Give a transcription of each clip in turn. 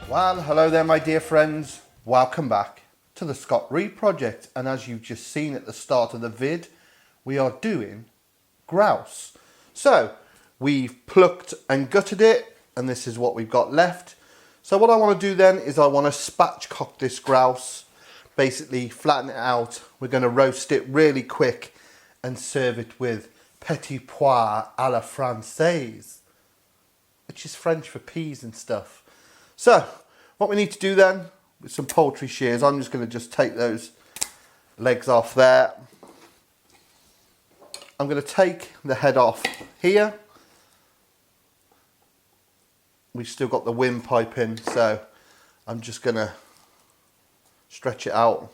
Well, hello there my dear friends, welcome back to the Scott Reed project, and as you've just seen at the start of the vid, we are doing grouse. So we've plucked and gutted it, and this is what we've got left. So what I want to do then is I want to spatchcock this grouse, basically flatten it out. We're going to roast it really quick and serve it with Petits Pois à la Francaise, which is French for peas and stuff. So what we need to do then, with some poultry shears, I'm just going to just take those legs off there. I'm going to take the head off here. We've still got the windpipe in, so I'm just going to stretch it out.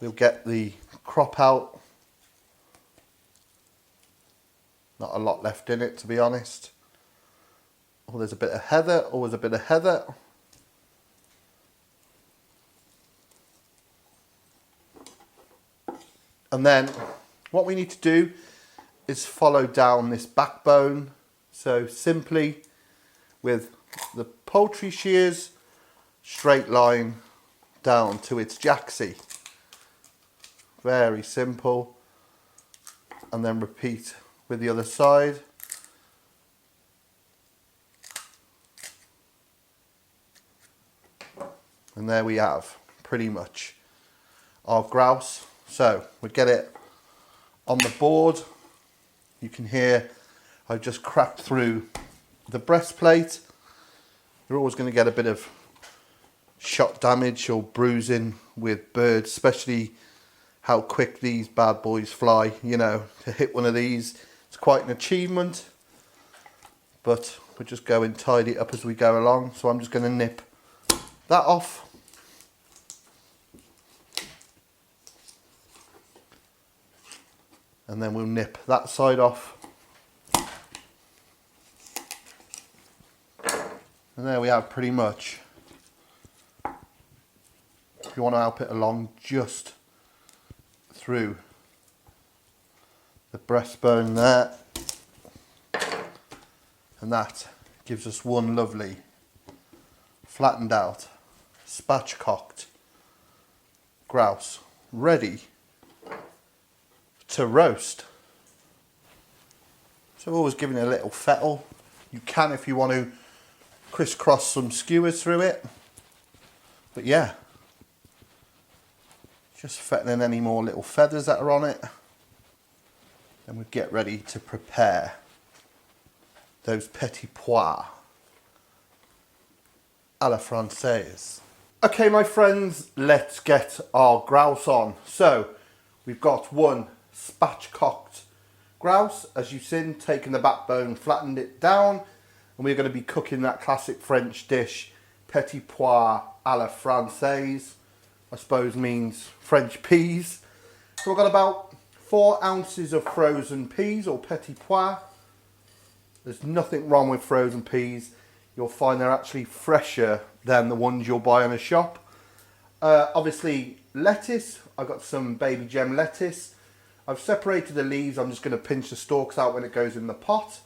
We'll get the crop out. Not a lot left in it, to be honest. Oh, there's a bit of heather, always a bit of heather. And then what we need to do is follow down this backbone. So simply with the poultry shears, straight line down to its jacksie. Very simple. And then repeat with the other side. And there we have pretty much our grouse. So we get it on the board. You can hear I've just cracked through the breastplate. You're always going to get a bit of shot damage or bruising with birds, especially how quick these bad boys fly. You know, to hit one of these, it's quite an achievement. But we're just going to tidy it up as we go along. So I'm just going to nip that off. And then we'll nip that side off. And there we have pretty much. If you want to help it along just through the breastbone there. And that gives us one lovely flattened out, spatchcocked grouse ready to roast. So always giving it a little fettle. You can if you want to crisscross some skewers through it. But yeah, just fettling any more little feathers that are on it. Then we get ready to prepare those Petits Pois à la Francaise. Okay my friends, let's get our grouse on. So we've got one spatchcocked grouse, as you've seen, taken the backbone, flattened it down, and we're going to be cooking that classic French dish, Petits Pois à la Francaise. I suppose means French peas. So we've got about 4 ounces of frozen peas or Petits Pois. There's nothing wrong with frozen peas. You'll find they're actually fresher than the ones you'll buy in a shop. Obviously lettuce, I've got some baby gem lettuce. I've separated the leaves, I'm just going to pinch the stalks out when it goes in the pot.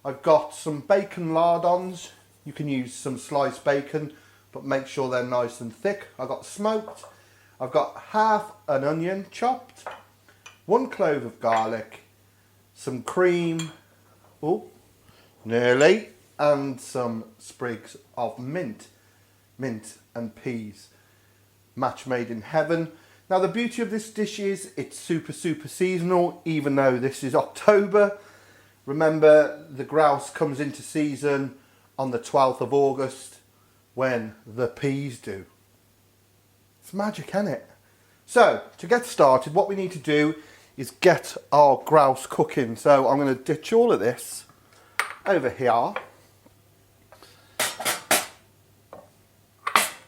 I've got some bacon lardons. You can use some sliced bacon, but make sure they're nice and thick. I've got smoked. I've got half an onion chopped, 1 clove of garlic, some cream, oh, nearly, and some sprigs of mint and peas. Match made in heaven. Now the beauty of this dish is it's super seasonal, even though this is October. Remember, the grouse comes into season on the 12th of August when the peas do. It's magic, isn't it? So to get started, what we need to do is get our grouse cooking. So I'm going to ditch all of this over here.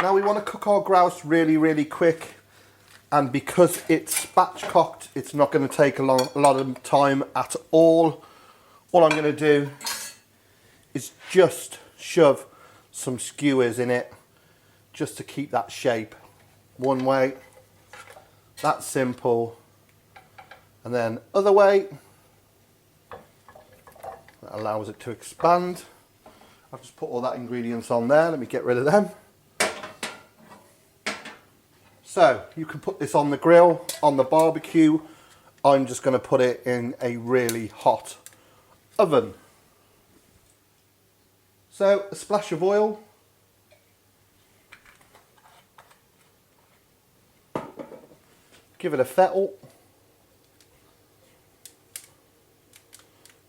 Now we want to cook our grouse really quick. And because it's spatchcocked, it's not going to take a lot of time at all. All I'm going to do is just shove some skewers in it, just to keep that shape. One way, that's simple. And then other way, that allows it to expand. I've just put all that ingredients on there. Let me get rid of them. So you can put this on the grill, on the barbecue. I'm just going to put it in a really hot oven. So a splash of oil. Give it a fettle.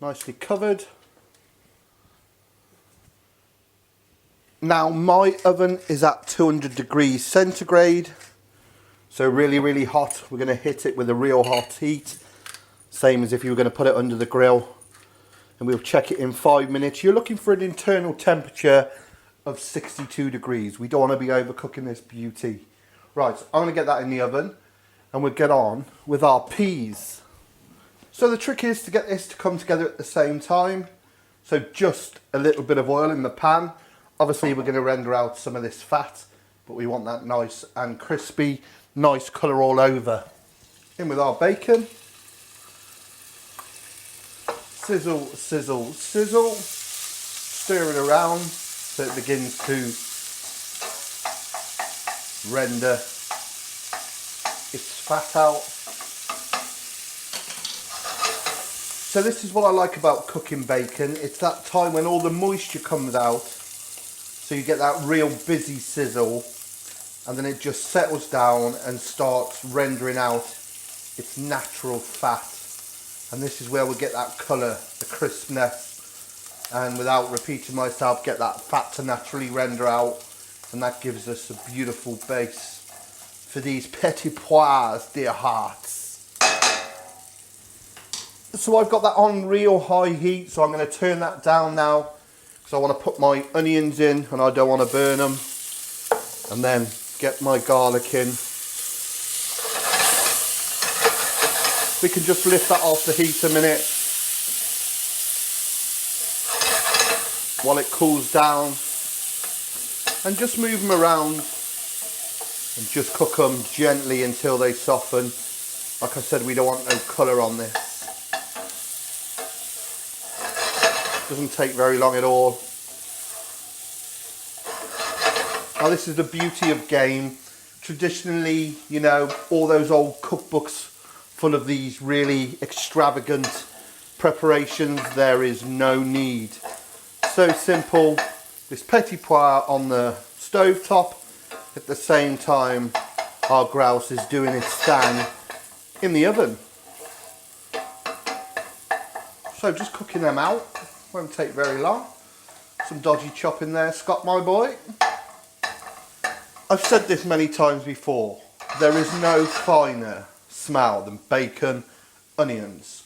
Nicely covered. Now my oven is at 200 degrees centigrade. So really, really hot. We're going to hit it with a real hot heat. Same as if you were going to put it under the grill. And we'll check it in 5 minutes. You're looking for an internal temperature of 62 degrees. We don't want to be overcooking this beauty. Right, so I'm going to get that in the oven. And we'll get on with our peas. So the trick is to get this to come together at the same time. So just a little bit of oil in the pan. Obviously we're going to render out some of this fat, but we want that nice and crispy, nice colour all over. In with our bacon. Sizzle, sizzle, sizzle. Stir it around so it begins to render its fat out. So this is what I like about cooking bacon. It's that time when all the moisture comes out. So you get that real busy sizzle. And then it just settles down and starts rendering out its natural fat. And this is where we get that colour, the crispness. And without repeating myself, get that fat to naturally render out. And that gives us a beautiful base for these petits pois, dear hearts. So I've got that on real high heat, so I'm going to turn that down now because I want to put my onions in and I don't want to burn them. And then get my garlic in. We can just lift that off the heat a minute while it cools down and just move them around and just cook them gently until they soften. Like I said, we don't want no colour on this. Doesn't take very long at all. Now this is the beauty of game. Traditionally, you know, all those old cookbooks full of these really extravagant preparations, there is no need. So simple. This petit pois on the stove top. At the same time, our grouse is doing its thing in the oven. So just cooking them out. Won't take very long. Some dodgy chopping there, Scott, my boy. I've said this many times before. There is no finer smell than bacon, onions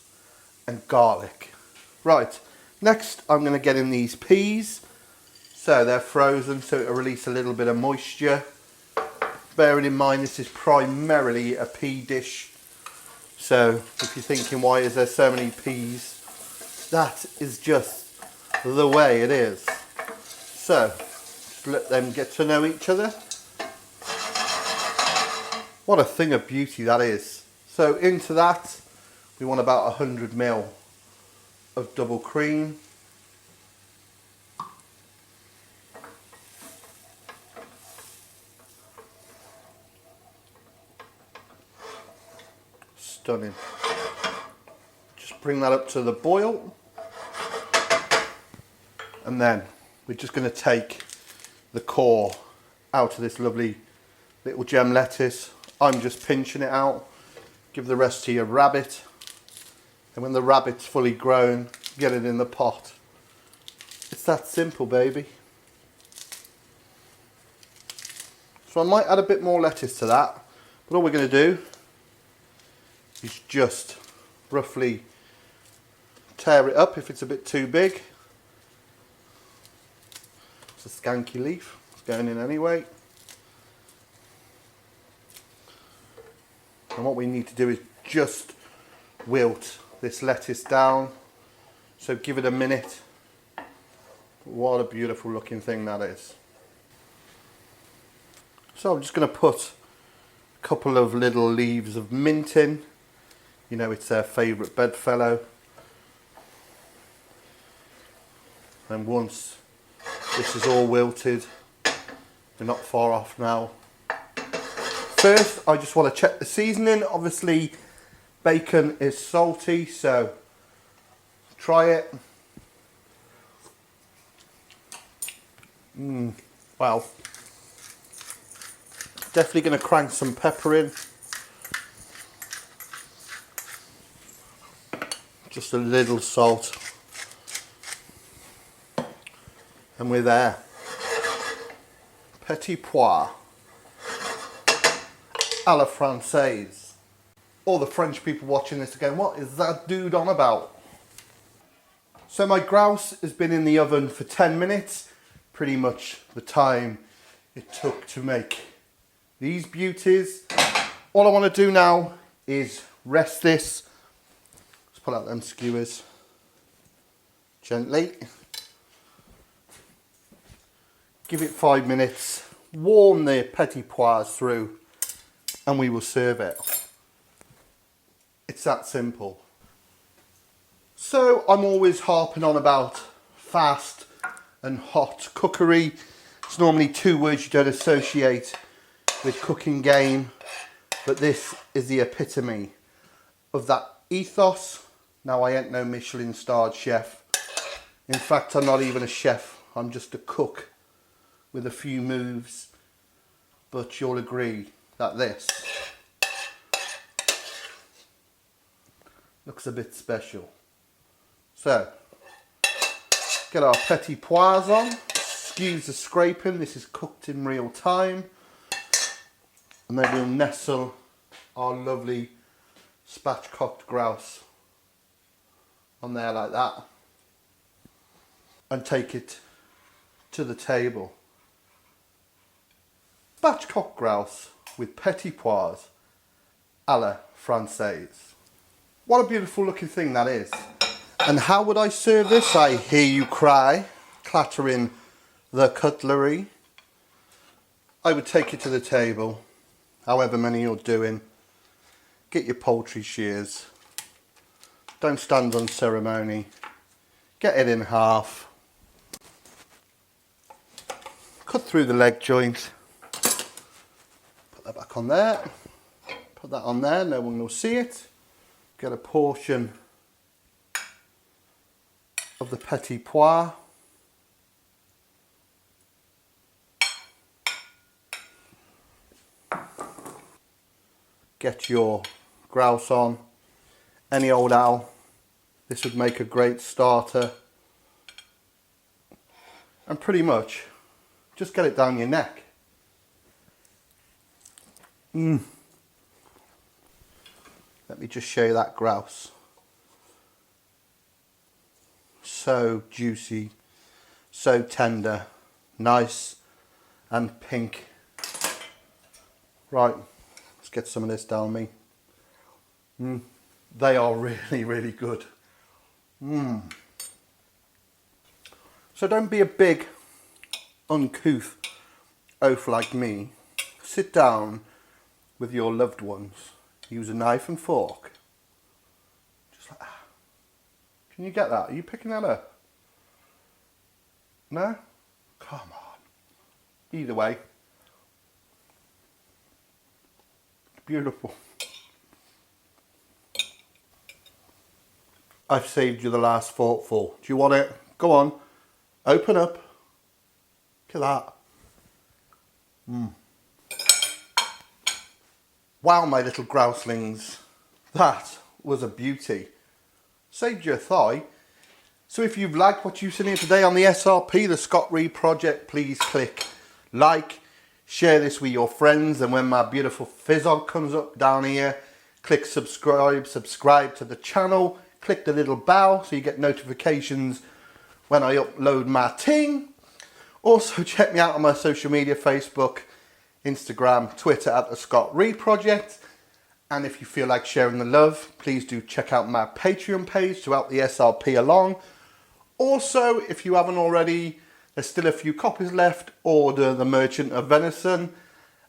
and garlic. Right, next I'm going to get in these peas. So they're frozen, so it'll release a little bit of moisture. Bearing in mind this is primarily a pea dish. So if you're thinking, why is there so many peas? That is just the way it is. So just let them get to know each other. What a thing of beauty that is. So into that we want about 100 ml of double cream. Stunning. Just bring that up to the boil. And then we're just going to take the core out of this lovely little gem lettuce. I'm just pinching it out. Give the rest to your rabbit. And when the rabbit's fully grown, get it in the pot. It's that simple, baby. So I might add a bit more lettuce to that. But all we're going to do is just roughly tear it up if it's a bit too big. It's a skanky leaf, it's going in anyway. And what we need to do is just wilt this lettuce down. So give it a minute. What a beautiful looking thing that is. So I'm just going to put a couple of little leaves of mint in. You know, it's their favourite bedfellow. And once This is all wilted. We're not far off now. First, I just want to check the seasoning. Obviously, bacon is salty, so try it. Well, definitely going to crank some pepper in. Just a little salt. And we're there. Petits Pois à la Francaise. All the French people watching this are going, what is that dude on about? So my grouse has been in the oven for 10 minutes. Pretty much the time it took to make these beauties. All I want to do now is rest this. Let's pull out them skewers gently. Give it 5 minutes, warm the Petits Pois through, and we will serve it. It's that simple. So I'm always harping on about fast and hot cookery. It's normally 2 words you don't associate with cooking game, but this is the epitome of that ethos. Now, I ain't no Michelin starred chef. In fact, I'm not even a chef. I'm just a cook with a few moves, but you'll agree that this looks a bit special. So, get our Petits Pois on, excuse the scraping, this is cooked in real time, and then we'll nestle our lovely spatchcocked grouse on there like that, and take it to the table. Spatchcocked grouse with Petits Pois à la Francaise. What a beautiful looking thing that is. And how would I serve this? I hear you cry, clattering the cutlery. I would take it to the table, however many you're doing. Get your poultry shears. Don't stand on ceremony. Get it in half. Cut through the leg joint. Put that back on there. Put that on there, no one will see it. Get a portion of the Petits Pois. Get your grouse on. Any old owl. This would make a great starter. And pretty much, just get it down your neck. Let me just show you that grouse. So juicy, so tender, nice and pink. Right, let's get some of this down me. They are really, really good. So don't be a big, uncouth oaf like me. Sit down with your loved ones. Use a knife and fork. Just like that. Can you get that? Are you picking that up? No? Come on. Either way. Beautiful. I've saved you the last forkful. Do you want it? Go on. Open up. Look at that. Wow, my little grouselings. That was a beauty. Saved you a thigh. So if you've liked what you've seen here today on the SRP, the Scott Reed Project, please click like, share this with your friends, and when my beautiful fizzog comes up down here, click subscribe to the channel, click the little bell so you get notifications when I upload my ting. Also check me out on my social media, Facebook, Instagram, Twitter at the Scott Reed Project. And if you feel like sharing the love, please do check out my Patreon page to help the SRP along. Also, if you haven't already, there's still a few copies left. Order The Merchant of Venison.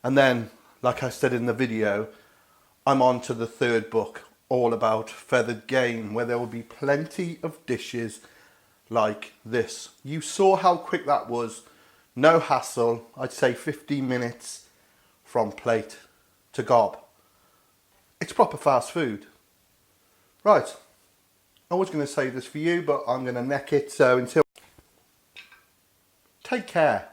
And then, like I said in the video, I'm on to the 3rd book, all about feathered game, where there will be plenty of dishes like this. You saw how quick that was. No hassle. I'd say 15 minutes from plate to gob. It's proper fast food. Right. I was going to save this for you, but I'm going to neck it. So until... Take care.